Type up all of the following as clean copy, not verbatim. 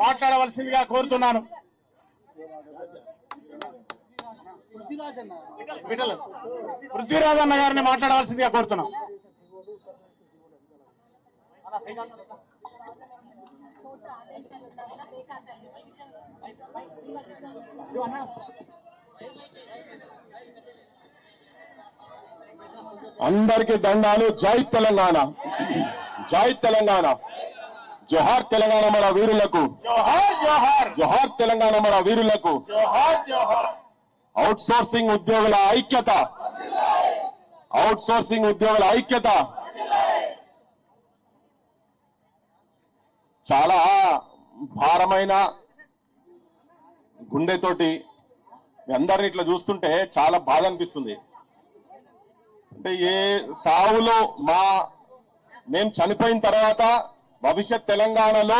మాట్లాడవలసిందిగా కోరుతున్నాను. పృథ్వీరాజ్ అన్న గారిని మాట్లాడవలసిందిగా కోరుతున్నాం. అందరికీ దండాలు. జై తెలంగాణ, జై తెలంగాణ, జోహార్ తెలంగాణ మన వీరులకు, జోహార్ జోహార్, జోహార్ తెలంగాణ మన వీరులకు. జోహార్ జోహార్. అవుట్ సోర్సింగ్ ఉద్యోగుల ఐక్యత, అవుట్ సోర్సింగ్ ఉద్యోగుల ఐక్యత. చాలా భారమైన గుండెతోటి అందరిని ఇట్లా చూస్తుంటే చాలా బాధ అనిపిస్తుంది. అంటే ఏ సావులో మేము చనిపోయిన తర్వాత భవిష్యత్ తెలంగాణలో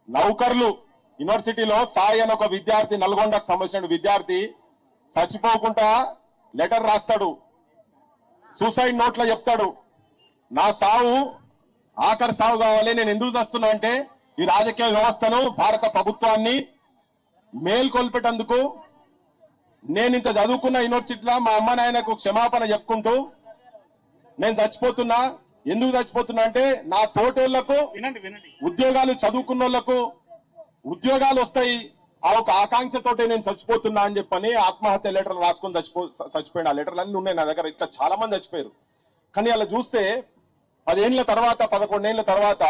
నౌకర్లు యూనివర్సిటీలో సాయి అని ఒక విద్యార్థి, నల్గొండకు సంబంధించిన విద్యార్థి చచ్చిపోకుండా లెటర్ రాస్తాడు, సూసైడ్ నోట్లో చెప్తాడు, నా సావు ఆఖరి సావు కావాలి, నేను ఎందుకు చేస్తున్నా అంటే ఈ రాజకీయ వ్యవస్థను, భారత ప్రభుత్వాన్ని మేల్కొల్పేటందుకు నేను ఇంత చదువుకున్న యూనివర్సిటీలో మా అమ్మ నాయనకు క్షమాపణ చెప్పుకుంటూ నేను చచ్చిపోతున్నా. ఎందుకు చచ్చిపోతున్నా అంటే నా తోటోళ్లకు ఉద్యోగాలు, చదువుకున్న వాళ్ళకు ఉద్యోగాలు వస్తాయి, ఆ ఒక ఆకాంక్షతోటే నేను చచ్చిపోతున్నా అని చెప్పని ఆత్మహత్య లెటర్లు రాసుకొని చచ్చిపోయిన ఆ లెటర్లు అన్ని ఉన్నాయి నా దగ్గర. ఇట్లా చాలా మంది చచ్చిపోయారు. కానీ అలా చూస్తే 10 ఏళ్ల తర్వాత, 11 ఏళ్ల తర్వాత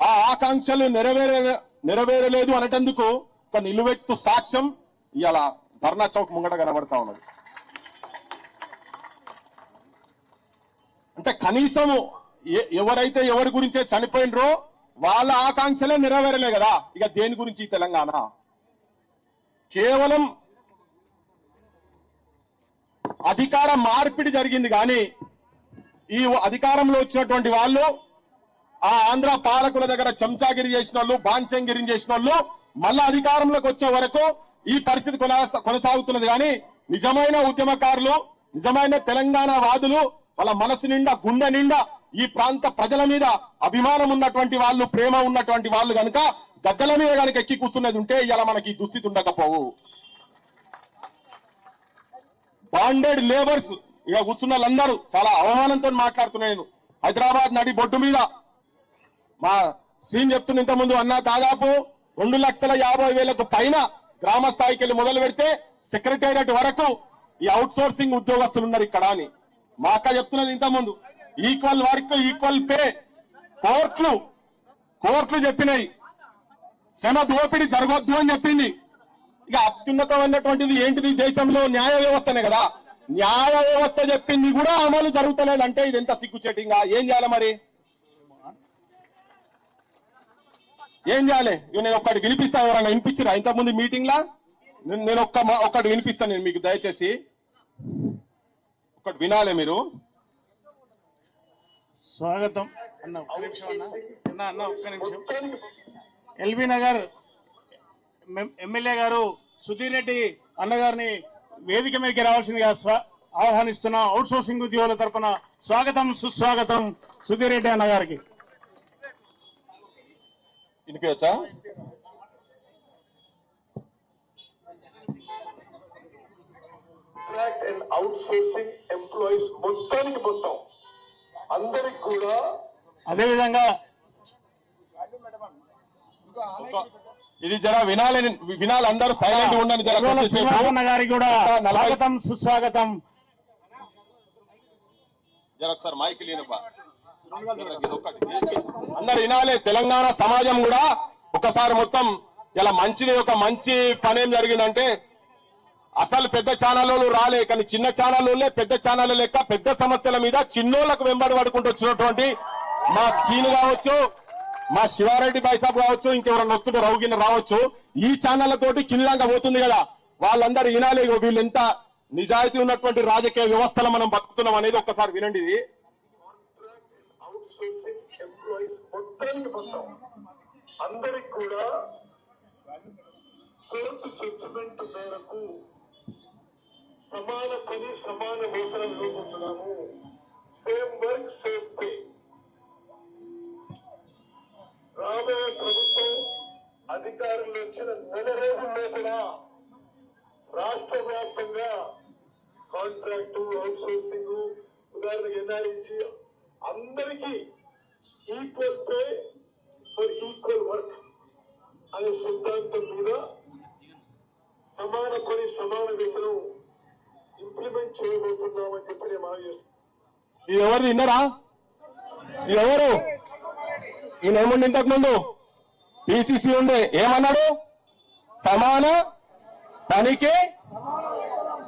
ఆ ఆకాంక్షలు నెరవేరలేదు అనేటందుకు ఒక నిలువెత్తు సాక్ష్యం ఇవాళ ధర్నా చౌక్ ముంగట కనబడతా ఉన్నది. అంటే కనీసం ఎవరైతే ఎవరి గురించే చనిపోయినరో వాళ్ళ ఆకాంక్షలే నెరవేరలే కదా. ఇక దేని గురించి తెలంగాణ? కేవలం అధికార మార్పిడి జరిగింది కానీ ఈ అధికారంలో వచ్చినటువంటి వాళ్ళు ఆ ఆంధ్ర పాలకుల దగ్గర చెంచాగిరి చేసిన వాళ్ళు, బాంచంగిరి చేసిన వాళ్ళు మళ్ళా అధికారంలోకి వచ్చే వరకు ఈ పరిస్థితి కొనసాగుతున్నది. కానీ నిజమైన ఉద్యమకారులు, నిజమైన తెలంగాణ వాదులు, వాళ్ళ మనసు నిండా, గుండె నిండా ఈ ప్రాంత ప్రజల మీద అభిమానం ఉన్నటువంటి వాళ్ళు, ప్రేమ ఉన్నటువంటి వాళ్ళు కనుక గద్దెల మీద కనుక ఎక్కి కూర్చున్నది ఉంటే ఇలా మనకి ఈ దుస్థితి ఉండకపోవు. బాండెడ్ లేబర్స్ ఇక కూర్చున్న వాళ్ళందరూ చాలా అవమానంతో మాట్లాడుతున్నా. నేను హైదరాబాద్ నడి బొడ్డు మీద మా సీన్ చెప్తున్న ఇంతకుముందు అన్న, దాదాపు 2,50,000 పైన గ్రామ స్థాయికి వెళ్ళి మొదలు పెడితే సెక్రటేరియట్ వరకు ఈ అవుట్ సోర్సింగ్ ఉద్యోగస్తులు ఉన్నారు ఇక్కడ అని మా అక్క చెప్తున్నది ఇంతకుముందు. ఈక్వల్ వర్క్ ఈక్వల్ పే కోర్టులు చెప్పినాయి. శ్రమ దోపిడీ జరగొద్దు అని చెప్పింది. ఇక అత్యున్నతమైనటువంటిది ఏంటిది దేశంలో? న్యాయ వ్యవస్థనే కదా. న్యాయ వ్యవస్థ చెప్పింది కూడా అమలు జరుగుతలేదంటే ఇది ఎంత సిగ్గుచేటింగా. ఏం చేయాలి మరి? ఏం చేయాలి? నేను ఒక్కటి వినిపిస్తా. ఎవరన్నా వినిపించరా ఇంతకుముందు మీటింగ్ లా? నేను ఒక్కటి వినిపిస్తాను. నేను మీకు దయచేసి ఒకటి వినాలి మీరు. స్వాగతం అన్న, ఒక్క నిమిషం అన్న, ఒక్క నిమిషం. ఎల్బీ నగర్ ఎమ్మెల్యే గారు సుధీర్ రెడ్డి అన్నగారిని వేదిక మీదకి రావాల్సిందిగా ఆహ్వానిస్తున్న అవుట్ సోర్సింగ్ ఉద్యోగుల తరఫున స్వాగతం, సుస్వాగతం సుధీర్ రెడ్డి అన్నగారికి. వినిపించా? అండ్ అవుట్ సోర్సింగ్ ఎంప్లాయీస్ మొత్తానికి మొత్తం అందరికి కూడా అదేవిధంగా ఇది జర వినాలి అందరూ సైలెంట్ ఉండండి. గారికి కూడా స్వాగతం, సుస్వాగతం. జర ఒకసారి మైక్ లేనబ్బా, అందరు వినాలి. తెలంగాణ సమాజం కూడా ఒకసారి మొత్తం ఇలా మంచిది, ఒక మంచి పని ఏం జరిగిందంటే అసలు పెద్ద ఛానళ్ళు రాలే, కానీ చిన్న ఛానళ్ళే పెద్ద ఛానల్ లెక్క పెద్ద సమస్యల మీద చిన్నోళ్లకు వెంబడి పడుకుంటూ వచ్చినటువంటి మా సీను కావచ్చు, మా శివారెడ్డి బైసాబ్ కావచ్చు, ఇంకెవరన్నా వస్తుంటే రౌగిన రావచ్చు, ఈ ఛానళ్లతోటి కిందంగా పోతుంది కదా. వాళ్ళందరూ వినాలి వీళ్ళు ఎంత నిజాయితీ ఉన్నటువంటి రాజకీయ వ్యవస్థలో మనం బతుకుతున్నాం అనేది ఒక్కసారి వినండి. ఇది అందరికి కూడా కోర్టు జడ్జిమెంట్ మేరకు సమాన పని సమాన వేతనం ఇవ్వబోతున్నాము. Same work same pay. రాబోయే ప్రభుత్వం అధికారులు వచ్చిన నెల రోజుల లోపల రాష్ట్ర వ్యాప్తంగా కాంట్రాక్టు అవుట్సోర్సింగ్ ఉదాహరణకు ఎన్ఆర్ఇజి అందరికీ equal pay for equal work అనే సిద్ధాంతం మీద సమాన పని సమాన వేతనం ఇంప్లిమెంట్ చేయబోతున్నామని చెప్పి నేను మనం చేస్తున్నాను. ఇది ఎవరిది విన్నారా? ఇది ఎవరు? ఈయన ఏముంది ఇంతకు ముందు పిసిసి ఉండే ఏమన్నాడు? సమాన పనికి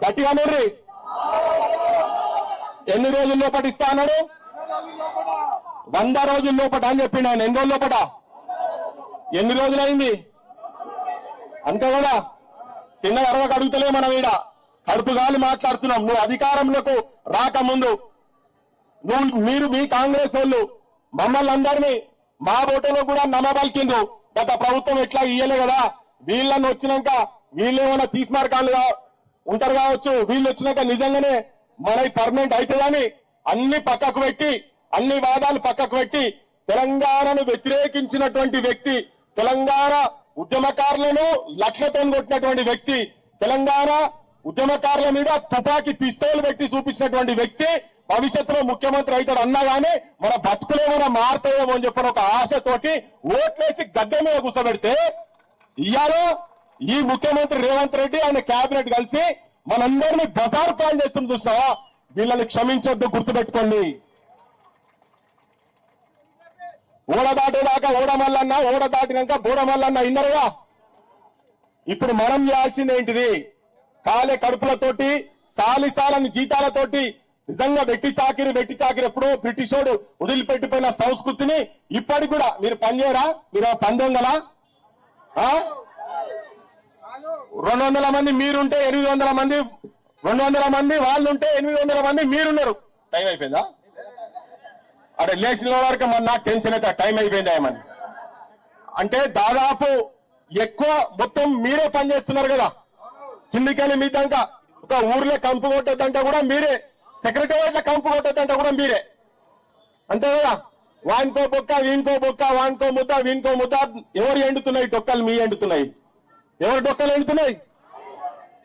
గట్టిగా నోర్రి. ఎన్ని రోజుల్లో పట్టిస్తా అన్నాడు? 100 రోజుల్లో పట అని చెప్పిండు ఆయన. ఎన్ని రోజుల్లో పట? ఎన్ని రోజులైంది? అంతే కదా. తిన్న వరకు అడుగుతలే మనం ఈడ కడుపు గాలి మాట్లాడుతున్నాం. నువ్వు అధికారంలోకి రాకముందు మీరు మీ కాంగ్రెస్ వాళ్ళు మమ్మల్ని అందరినీ మా ఓటులో కూడా నమ్మబలికిండ్రు. గత ప్రభుత్వం ఎట్లా ఇయ్యలే కదా. వీళ్ళని వచ్చినాక వీళ్ళు ఏమైనా తీసుమార్కాలుగా ఉంటారు కావచ్చు. వీళ్ళు వచ్చినాక నిజంగానే మన పర్మనెంట్ అవుతుందని అన్ని పక్కకు పెట్టి, అన్ని వాదాలు పక్కకు పెట్టి తెలంగాణను వ్యతిరేకించినటువంటి వ్యక్తి, తెలంగాణ ఉద్యమకారులను లక్షతో కొట్టినటువంటి వ్యక్తి, తెలంగాణ ఉద్యమకారుల మీద తుపాకీ పిస్తోలు పెట్టి చూపించినటువంటి వ్యక్తి భవిష్యత్తులో ముఖ్యమంత్రి అవుతాడు అన్నా గానీ మన బతుకులేమైనా మారుతాయేమో అని చెప్పిన ఒక ఆశతోటి ఓట్లేసి గద్దె మీద కూర్చోబెడితే ఇవాళ ఈ ముఖ్యమంత్రి రేవంత్ రెడ్డి ఆయన కేబినెట్ కలిసి మనందరినీ బజారు పాలు చేస్తుంది. చూసినావా? వీళ్ళని క్షమించొద్దు, గుర్తుపెట్టుకోండి. ఓడ దాటేదాకా ఓడమల్లన్న, ఓడ దాటినాక బోడమల్లన్న ఇన్నరుగా. ఇప్పుడు మనం చేయాల్సింది ఏంటిది? కాలే కడుపులతోటి సాలిసాలని జీతాలతోటి నిజంగా వెట్టి చాకిరి ఎప్పుడో బ్రిటిషోడు వదిలిపెట్టిపోయిన సంస్కృతిని ఇప్పటికి కూడా మీరు పనిచేయరా? మీరు పందొంగలా? 200 మంది మీరుంటే 800 మంది, 200 మంది వాళ్ళుంటే 800 మంది మీరున్నారు. టైం అయిపోయిందా? అక్కడ లేచిన వరకు మన నాకు టెన్షన్ అయితే టైం అయిపోయిందా ఏమని. అంటే దాదాపు ఎక్కువ మొత్తం మీరే పనిచేస్తున్నారు కదా. కిందికెళ్ళి మీ దాకా ఒక ఊర్లో కంపు కొట్టద్దంటే కూడా మీరే, సెక్రటేరియట్లో కంపు కొట్టద్దంటే కూడా మీరే. అంతే కదా. వానికో బొక్క, వీనికో బొక్క, వానికో ముద్ద, వీనికో ముద్ద. ఎవరు ఎండుతున్నాయి డొక్కలు? మీ ఎండుతున్నాయి. ఎవరు డొక్కలు ఎండుతున్నాయి?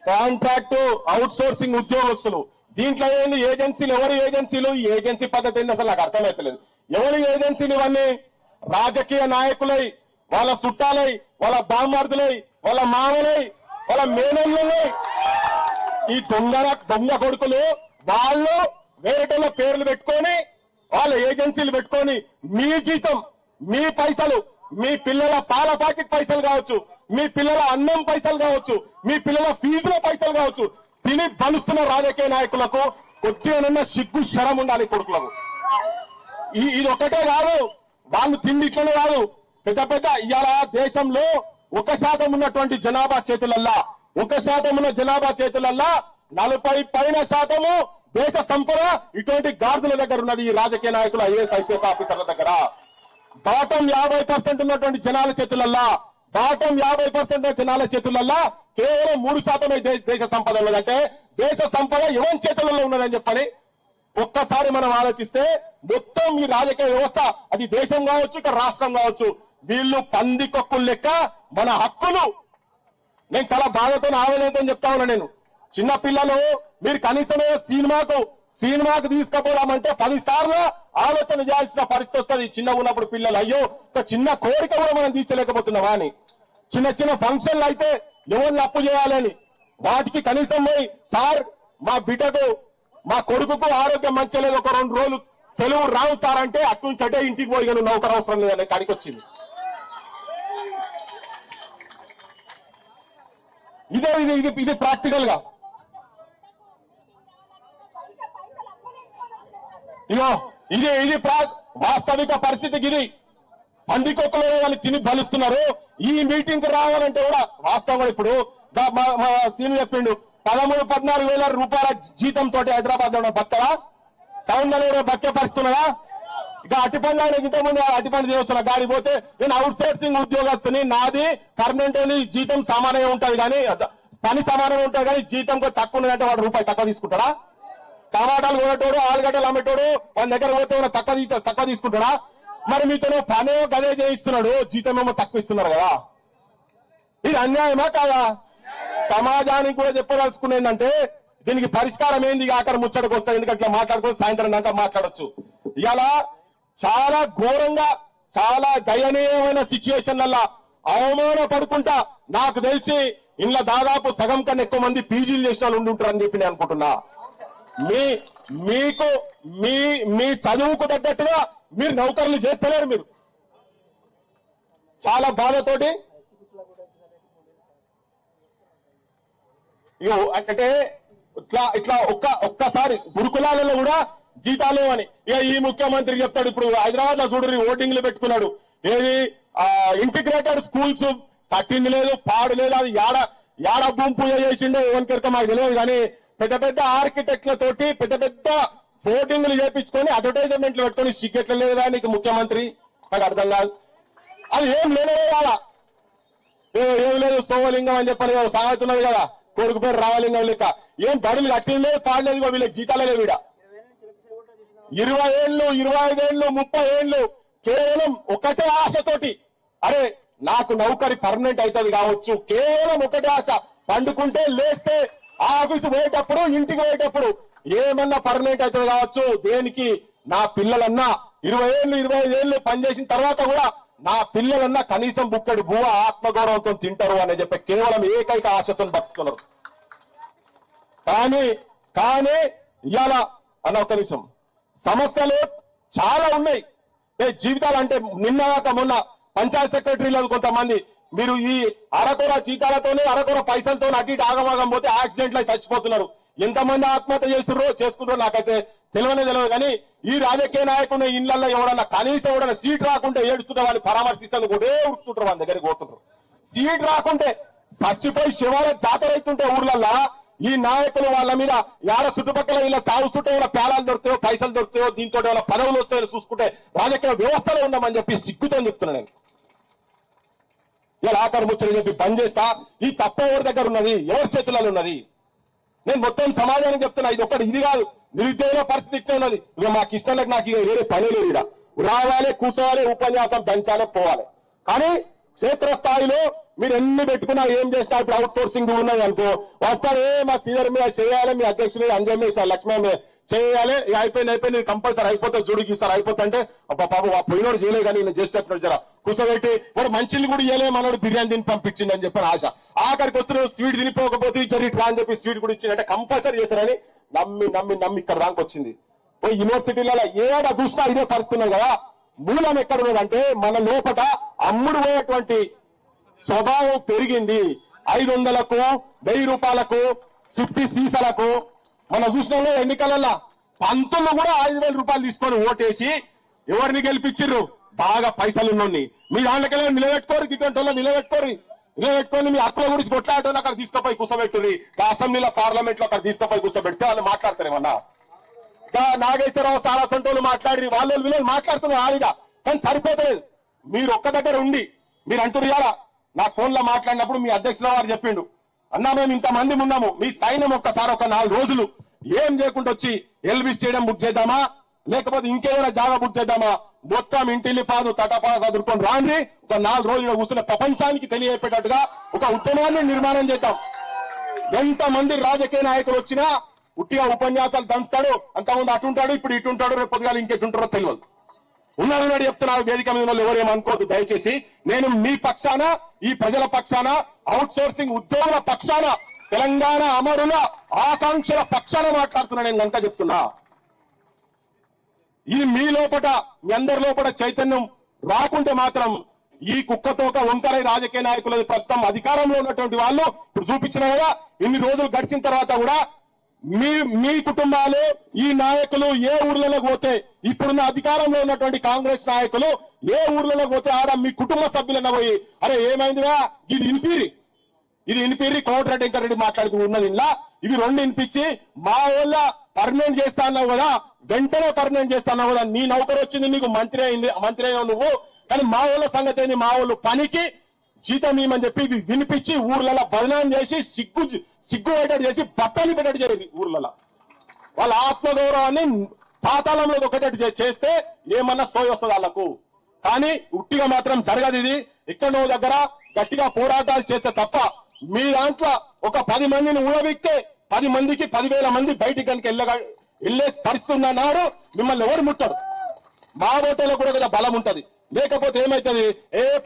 కాంట్రాక్టు అవుట్ సోర్సింగ్ ఉద్యోగస్తులు. దీంట్లో ఏంది? ఏజెన్సీలు. ఎవరు ఏజెన్సీలు? ఈ ఏజెన్సీ పద్ధతి ఏంది అసలు నాకు అర్థమవుతలేదు. ఎవరు ఏజెన్సీలు? ఇవన్నీ రాజకీయ నాయకులై, వాళ్ళ చుట్టాలై, వాళ్ళ బామ్మర్దులై, వాళ్ళ మామలై, వాళ్ళ మేనల్లులై, ఈ దొంగ కొడుకులు వాళ్ళు వేరేటోళ్ళ పేర్లు పెట్టుకొని వాళ్ళ ఏజెన్సీలు పెట్టుకొని మీ జీతం, మీ పైసలు, మీ పిల్లల పాల ప్యాకెట్ పైసలు కావచ్చు, మీ పిల్లల అన్నం పైసలు కావచ్చు, మీ పిల్లల ఫీజుల పైసలు కావచ్చు తిని బలుస్తున్న రాజకీయ నాయకులకు కొద్దిగానన్నా సిగ్గు శరం ఉండాలి కొడుకులకు. ఇది ఒకటే కాదు, వాళ్ళు తిండి ఇట్లనే కాదు. పెద్ద పెద్ద ఇవాళ దేశంలో 1% ఉన్నటువంటి జనాభా చేతులల్లా, 1% ఉన్న జనాభా చేతులల్లా 40% దేశ సంపద ఇటువంటి గార్డుల దగ్గర ఉన్నది. ఈ రాజకీయ నాయకులు, ఐఏఎస్ ఐపీఎస్ ఆఫీసర్ల దగ్గర. బాటం 50% ఉన్నటువంటి జనాల చేతులల్లా, బాటం 50% జనాల చేతులల్లా కేవలం 3% దేశ సంపద ఉన్నదంటే దేశ సంపద ఎవరి చేతులలో ఉన్నదని చెప్పని ఒక్కసారి మనం ఆలోచిస్తే మొత్తం ఈ రాజకీయ వ్యవస్థ, అది దేశం కావచ్చు, ఇక రాష్ట్రం కావచ్చు, వీళ్ళు పందికొక్కులు లెక్క మన హక్కులు. నేను చాలా బాధతో ఆవేదనతో చెప్తా ఉన్నా. నేను చిన్న పిల్లలు మీరు కనీసమే సినిమాకు తీసుకుపోదామంటే 10 సార్లు ఆలోచన చేయాల్సిన పరిస్థితి వస్తుంది. చిన్నగా ఉన్నప్పుడు పిల్లలు అయ్యో ఒక చిన్న కోరిక కూడా మనం తీర్చలేకపోతున్నావా అని. చిన్న చిన్న ఫంక్షన్లు అయితే ఎవరిని అప్పు చేయాలని వాటికి కనీసం పోయి సార్ మా బిడ్డకు మా కొడుకుకు ఆరోగ్యం మంచిలేదు, ఒక 2 రోజులు సెలవు రావు సార్ అంటే అటు నుంచి అటే ఇంటికి పోయి నౌకరు అవసరం లేదని కాడికి వచ్చింది. ఇది ప్రాక్టికల్ గా ఇగో ఇది వాస్తవిక పరిస్థితికి ఇది. పందికొక్కలో వాళ్ళు తిని బలుస్తున్నారు. ఈ మీటింగ్ కి రావాలంటే కూడా వాస్తవం ఇప్పుడు మా సీని చెప్పిండు 13-14 వేల రూపాయల జీతంతో హైదరాబాద్ లో బతకరా? టౌన్ లో బతికే పరిస్థితున్నదా? ఇక అటుపండి ఆయన ఇంతకుముందు అటుపండి చేస్తున్నా గాడి పోతే నేను అవుట్ సోర్సింగ్ ఉద్యోగస్తుని, నాది పర్మనెంట్ అని జీతం సమానంగా ఉంటది కానీ పని సమానంగా ఉంటుంది కానీ జీతం తక్కువ ఉన్నదంటే వాడు రూపాయి తక్కువ తీసుకుంటాడా? టమాటాలు కొనేటోడు, ఆలుగడ్డలు అమ్మేటోడు వాళ్ళ దగ్గర పోతే తక్కువ తీసుకుంటాడా? మరి మీతో పనే గదే చేయిస్తున్నాడు, జీతం ఏమో తక్కువ ఇస్తున్నారు కదా. ఇది అన్యాయమా కాదా? సమాజానికి కూడా చెప్పదలుచుకునేందంటే దీనికి పరిష్కారం ఏంది ఆఖరి ముచ్చటకు వస్తాయి. ఎందుకంటే ఇట్లా మాట్లాడుకోవచ్చు, సాయంత్రం దాకా మాట్లాడొచ్చు. ఇలా చాలా ఘోరంగా చాలా దయనీయమైన సిచ్యువేషన్లల్లా అవమానపడుకుంటా నాకు తెలిసి ఇంట్లో దాదాపు సగం కన్నా ఎక్కువ మంది పీజీలు చేసిన వాళ్ళు ఉండుంటారని చెప్పి నేను అనుకుంటున్నా. మీకు మీ చదువుకు తగ్గట్టుగా మీరు నౌకర్లు చేస్తలేరు. మీరు చాలా బాధతోటి అంటే ఇట్లా ఒక్కసారి గురుకులాలలో కూడా జీతాలు అని ఇక ఈ ముఖ్యమంత్రి చెప్తాడు. ఇప్పుడు హైదరాబాద్ లో చూడరు ఓటింగ్లు పెట్టుకున్నాడు. ఏది ఇంటిగ్రేటెడ్ స్కూల్స్ కట్టింది లేదు, పాడు లేదు. అది యాడ భూమి పూజ చేసిండో ఎవరికైతే మాకు తెలియదు. కానీ పెద్ద పెద్ద ఆర్కిటెక్ట్లతోటి పెద్ద పెద్ద ఫోటింగ్లు చేపించుకొని అడ్వర్టైజ్మెంట్లు పెట్టుకొని సిగ్గెట్లు లేదా నీకు ముఖ్యమంత్రి? నాకు అర్థం కాదు. అది ఏం లేనే కాదా? ఏం లేదు సోమలింగం అని చెప్పని సాగుతున్నది కదా, కొడుకు పేరు రామలింగం లెక్క. ఏం బడులు కట్టింది లేదు, పాడలేదు, వీళ్ళకి జీతాలే లేవు. 20 ఏళ్ళు 25 ఏళ్ళు 30 ఏళ్ళు కేవలం ఒకటే ఆశతోటి అరే నాకు నౌకరి పర్మనెంట్ అవుతుంది కావచ్చు, కేవలం ఒకటే ఆశ. పండుకుంటే లేస్తే ఆఫీసు పోయేటప్పుడు ఇంటికి పోయేటప్పుడు ఏమన్నా పర్మనెంట్ అవుతుంది కావచ్చు. దేనికి? నా పిల్లలన్నా 20 ఏళ్ళు 25 ఏళ్ళు పనిచేసిన తర్వాత కూడా నా పిల్లలన్నా కనీసం బుక్కడి భూవ ఆత్మగౌరవంతో తింటారు అని చెప్పి కేవలం ఏకైక ఆశతో బతుకుతున్నారు. కానీ ఇవాళ అన్న ఒక్క నిమిషం, సమస్యలు చాలా ఉన్నాయి. జీవితాలు అంటే నిన్నగాక మొన్న పంచాయత్ సెక్రటరీలు కొంతమంది మీరు ఈ అరకొర జీతాలతోనే అరకొర పైసలతో అటు ఇటు ఆగమాగం పోతే యాక్సిడెంట్లు అయి చచ్చిపోతున్నారు. ఎంతమంది ఆత్మహత్య చేసుకుంటారో నాకైతే తెలియదు. కానీ ఈ రాజకీయ నాయకుని ఇళ్లలో ఎవడన్నా కనీసం ఎవడన్నా సీట్ రాకుంటే ఏడుస్తుంటే వాళ్ళు పరామర్శిస్తుంది ఒకటే ఉడుతుంటారు, వాళ్ళ దగ్గరికి పోతుంటారు. సీట్ రాకుంటే చచ్చిపోయి శివాల జాతర అవుతుంటే ఊర్లల్లో ఈ నాయకులు వాళ్ళ మీద యాడ చుట్టుపక్కల ఇలా సాగుతుంటే ఏమైనా పేలాలు దొరుకుతాయో పైసలు దొరుకుతాయో దీంతో ఏమైనా పదవులు వస్తాయో చూసుకుంటే రాజకీయ వ్యవస్థలో ఉన్నామని చెప్పి సిగ్గుతో చెప్తున్నా. నేను ఇలా ఆఖరి ముచ్చని చెప్పి బంద్ చేస్తా. ఈ తప్ప ఎవరి దగ్గర ఉన్నది? ఎవరి చేతులలో ఉన్నది? నేను మొత్తం సమాజానికి చెప్తున్నా. ఇది ఒక్కటి ఇది కాదు, నిరుద్యోగ పరిస్థితి ఇట్లా ఉన్నది. ఇక మా కిష్టంలకు నాకు ఇక వేరే పని లేదు. ఇక్కడ రావాలి, కూర్చోవాలి, ఉపన్యాసం దంచాలి, పోవాలి. కానీ క్షేత్రస్థాయిలో మీరు ఎన్ని పెట్టుకున్నా ఏం చేసినా ఇప్పుడు అవుట్ సోర్సింగ్ ఉన్నది అనుకో, వస్తారు మా సీనియర్ మీద చేయాలి, మీ అధ్యక్షుడు అంజమ్మ సార్ లక్ష్మణ్ చేయాలి, అయిపోయింది కంపల్సరీ అయిపోతుంది, జుడికి సార్ అయిపోతుంటే అబ్బా పాప పోయినోడు చేయలేదు కానీ నేను చేసేటప్పుడు జర కూర్చోబెట్టి వాడు మంచిని కూడా ఇయ్యలే, మనోడు బిర్యానీ తిని పంపించింది అని చెప్పిన ఆశ. ఆఖరికి వస్తున్నాడు స్వీట్ తినిపోకపోతే ఇచ్చారు ఇట్లా అని చెప్పి స్వీట్ కూడా ఇచ్చిందంటే కంపల్సరీ చేస్తారని నమ్మి ఇక్కడ దాకా వచ్చింది. పోయి యూనివర్సిటీలలో ఏడా చూసినా ఇదే పరిస్థితున్నారు కదా. మూలం ఎక్కడ ఉన్నదంటే మన లోపల అమ్ముడు పోయేటువంటి స్వభావం పెరిగింది. 500కు 1000 రూపాయలకు సుట్టి సీసాలకు మనం చూసిన ఎన్నికలలో పంతులు కూడా 5000 రూపాయలు తీసుకొని ఓటేసి ఎవరిని గెలిపించిర్రు? బాగా పైసలున్నోని. మీ దాంట్లోకెళ్ళి నిలబెట్టుకోరు, ఇటువంటి నిలబెట్టుకొని మీ హక్కుల గురించి కొట్లాడటం అక్కడ తీసుకుపోయి కూర్చోబెట్టుర్రి. అసెంబ్లీలో పార్లమెంట్ లో అక్కడ తీసుకుపోయి కూర్చోబెడితే వాళ్ళు మాట్లాడతారేమన్నా? నాగేశ్వరరావు సారా సంటోలు మాట్లాడి వీళ్ళు మాట్లాడుతున్నారు ఆడిగా, కానీ సరిపోతలేదు. మీరు ఒక్క దగ్గర ఉండి మీరు అంటారు ఇవాళ నాకు ఫోన్ లో మాట్లాడినప్పుడు మీ అధ్యక్షుల వారు చెప్పిండు, అన్నా మేము ఇంతమంది ఉన్నాము, మీ సైన్యం ఒక్కసారి ఒక 4 రోజులు ఏం చేయకుండా వచ్చి ఎల్బీ స్టేడియం బుక్ చేద్దామా, లేకపోతే ఇంకేమైనా జాగా బుక్ చేద్దామా, మొత్తం ఇంటిల్లి పాదు తటపాద చదువుకొని రాండి, ఒక 4 రోజులు కూర్చున్న ప్రపంచానికి తెలియపెట్టట్టుగా ఒక ఉద్యమాన్ని నిర్మాణం చేద్దాం. ఎంతమంది రాజకీయ నాయకులు వచ్చినా ఉట్టిగా ఉపన్యాసాలు దంచుతాడు, అంతకుముందు అటుంటాడు, ఇప్పుడు ఇటుంటాడు, రేపు పొద్దుగాలు ఇంకెటుంటారో తెలియదు. ఉన్నాడు చెప్తున్నారు వేదిక మీద వాళ్ళు ఎవరేమనుకోవద్దు దయచేసి. నేను మీ పక్షాన, ఈ ప్రజల పక్షాన, అవుట్ సోర్సింగ్ ఉద్యోగుల పక్షాన, తెలంగాణ అమరుల ఆకాంక్షల పక్షాన మాట్లాడుతున్నా. నేను కనుక చెప్తున్నా, ఇది మీ లోపల మీ అందరి లోపల చైతన్యం రాకుంటే మాత్రం ఈ కుక్కతోక వంకరై రాజకీయ నాయకులు ప్రస్తుతం అధికారంలో ఉన్నటువంటి వాళ్ళు ఇప్పుడు చూపించిన కదా, ఇన్ని రోజులు గడిచిన తర్వాత కూడా మీ కుటుంబాలు ఈ నాయకులు ఏ ఊర్లలోకి పోతే, ఇప్పుడున్న అధికారంలో ఉన్నటువంటి కాంగ్రెస్ నాయకులు ఏ ఊర్లలోకి పోతే ఆడ మీ కుటుంబ సభ్యులన్న పోయి అరే ఏమైందిగా ఇది ఇనిపిరి కోమటిరెడ్డి వెంకటరెడ్డి మాట్లాడుతూ ఉన్నది ఇలా ఇవి 2 వినిపించి మా ఊళ్ళ పర్మనెంట్ చేస్తా అన్నావు కదా, వెంటనే పర్మనెంట్ చేస్తా అన్నావు కదా, నీ నౌకరు వచ్చింది నీకు మంత్రి అయినావు నువ్వు, కానీ మా ఊళ్ళ సంగతి ఏంది, మా ఊళ్ళు పనికి జీతం ఇవ్వమని చెప్పి వినిపించి ఊర్లలో బదనాం చేసి సిగ్గు పెట్టాడు చేసి బట్టలు పెట్టాడు చేయాలి ఊర్లలో. వాళ్ళ ఆత్మగౌరవాన్ని పాతాళంలో ఒకటట్టు చేస్తే ఏమన్నా సోయి వస్తుంది వాళ్ళకు. కానీ ఉట్టిగా మాత్రం జరగదు. ఇది ఎక్కడో దగ్గర గట్టిగా పోరాటాలు చేస్తే తప్ప మీ దాంట్లో ఒక 10 మందిని ఊడబిక్తే 10 మందికి 10,000 మంది బయటికి కనుక వెళ్ళే పరిస్థితి ఉందన్నారు. మిమ్మల్ని ఎవరు ముట్టరు. మా ఓటర్లో కూడా కదా బలం ఉంటది. లేకపోతే ఏమైతుంది,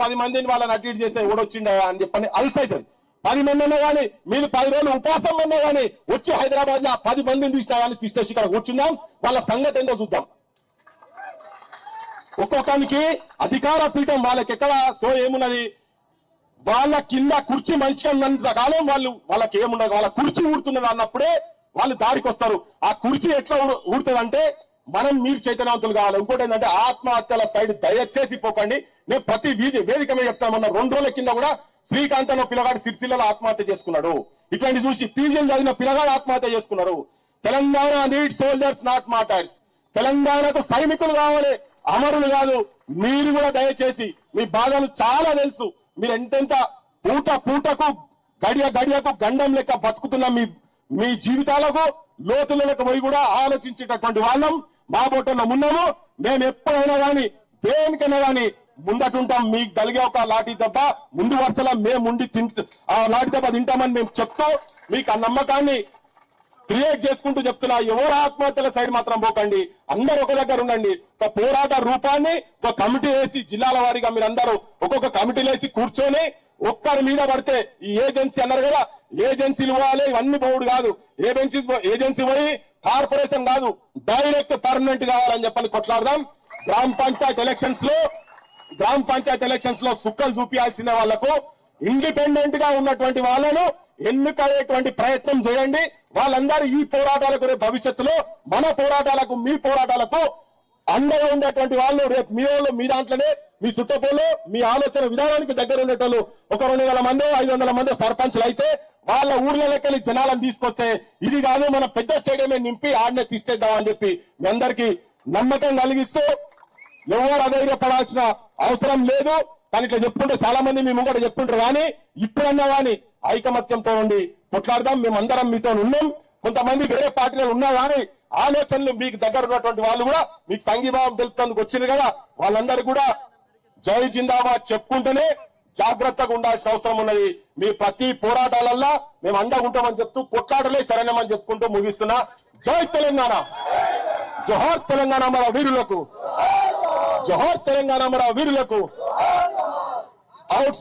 10 మందిని వాళ్ళని అటు ఇటు చేస్తే ఓడొచ్చిండ అని చెప్పని అలసైతుంది. 10 మంది ఉన్నా కానీ మీరు 10 రోజులు ఉపాసం ఉన్నా కానీ వచ్చి హైదరాబాద్ లో 10 మందిని తీసినా కానీ తీసుకొచ్చి ఇక్కడ కూర్చుందాం. వాళ్ళ సంగతి ఏంటో చూద్దాం. ఒక్కొక్కరికి అధికార పీఠం వాళ్ళకి ఎక్కడ సో ఏమున్నది, వాళ్ళ కింద కుర్చీ మంచిగా ఉన్నంత కాలం వాళ్ళకి ఏమున్నది, వాళ్ళ కుర్చీ ఊడుతున్నది అన్నప్పుడే వాళ్ళు దారికి వస్తారు. ఆ కుర్చీ ఎట్లా ఊడుతుంది అంటే మీరు చైతన్యవంతులు కావాలి. ఇంకోటి ఏంటంటే ఆత్మహత్యల సైడ్ దయచేసి పోకండి. నేను ప్రతి వేదిక మీద చెప్తామన్నా. 2 రోజుల కింద కూడా శ్రీకాంత్ అన్న పిల్లగాడు సిరిసిల్లలో ఆత్మహత్య చేసుకున్నాడు. ఇట్లాంటి చూసి పీజీలు చదివిన పిల్లగాడు ఆత్మహత్య చేసుకున్నారు. Telangana need soldiers not martyrs. తెలంగాణకు సైనికులు కావాలి, అమరులు కాదు. మీరు కూడా దయచేసి మీ బాధలు చాలా తెలుసు. మీరు ఎంతెంత పూటకు గడియకు గండం లెక్క బతుకుతున్న మీ జీవితాలకు లోతులకు పోయి కూడా ఆలోచించేటటువంటి వాళ్ళం మా బోటంలో ఉన్నాము. మేము ఎప్పుడైనా కానీ దేనికైనా కానీ ముందటుంటాం. మీకు కలిగే ఒక లాఠీ దెబ్బ ముందు వరుసలో మేము ఆ లాఠీ దెబ్బ తింటామని మేము చెప్తూ మీకు ఆ నమ్మకాన్ని క్రియేట్ చేసుకుంటూ చెప్తున్నా. ఎవరు ఆత్మహత్యల సైడ్ మాత్రం పోకండి. అందరూ ఒక దగ్గర ఉండండి. ఒక పోరాట రూపాన్ని ఒక కమిటీ వేసి జిల్లాల వారీగా మీరు అందరూ ఒక్కొక్క కమిటీలు వేసి కూర్చొని ఒక్కరి మీద పడితే ఈ ఏజెన్సీ అన్నారు కదా, ఏజెన్సీలు పోవాలి. ఇవన్నీ పోవుడు కాదు. ఏజెన్సీ పోయి కార్పొరేషన్ కాదు, డైరెక్ట్ పర్మనెంట్ కావాలని చెప్పని కొట్లాడదాం. గ్రామ పంచాయత్ ఎలక్షన్స్ లో సుక్కలు చూపించాల్సిన వాళ్లకు ఇండిపెండెంట్ గా ఉన్నటువంటి వాళ్ళను ఎన్నికయ్యేటువంటి ప్రయత్నం చేయండి. వాళ్ళందరూ ఈ పోరాటాలకు రేపు భవిష్యత్తులో మన పోరాటాలకు మీ పోరాటాలకు అండగా ఉండేటువంటి వాళ్ళు రేపు మీ దాంట్లోనే మీ చుట్టపోలు మీ ఆలోచన విధానానికి దగ్గర ఉండేటోళ్ళు ఒక 200 మంది 500 మంది సర్పంచ్లు అయితే వాళ్ళ ఊర్లకెళ్ళి జనాలను తీసుకొచ్చే ఇది కాదు, మన పెద్ద స్టేడియమే నింపి ఆడనే తీసేద్దామని చెప్పి మీ అందరికీ నమ్మకం కలిగిస్తూ ఎవరు అధైర్యపడాల్సిన అవసరం లేదు. కానీ ఇట్లా చెప్పుకుంటే చాలా మంది మీ ముంగట చెప్పుకుంటారు. కానీ ఇప్పుడన్నా కానీ ఐకమత్యంతో ఉండి కొట్లాడదాం. మేమందరం మీతో ఉన్నాం. కొంతమంది వేరే పార్టీలో ఉన్నా కానీ ఆలోచనలు మీకు దగ్గర ఉన్నటువంటి వాళ్ళు కూడా మీకు సంఘీభావం తెలుపుతందుకు వచ్చింది కదా, వాళ్ళందరూ కూడా జై జిందాబాద్ చెప్పుకుంటూనే జాగ్రత్తగా ఉండాల్సిన అవసరం ఉన్నది. మీ ప్రతి పోరాటాలల్లో మేము అండగా ఉంటామని చెప్తూ కొట్లాటలే శరణమని చెప్పుకుంటూ ముగిస్తున్నా. జై తెలంగాణ, జోహార్ తెలంగాణ మన వీరులకు, జోహార్ తెలంగాణ మన వీరులకు. అవుట్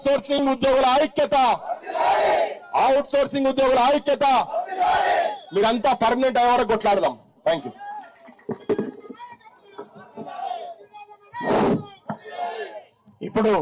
సోర్సింగ్ ఉద్యోగుల ఐక్యత, అవుట్ సోర్సింగ్ ఉద్యోగుల ఐక్యత. మీరంతా పర్మనెంట్ అయ్యే వరకు కొట్లాడదాం. Thank you. ఇప్పుడు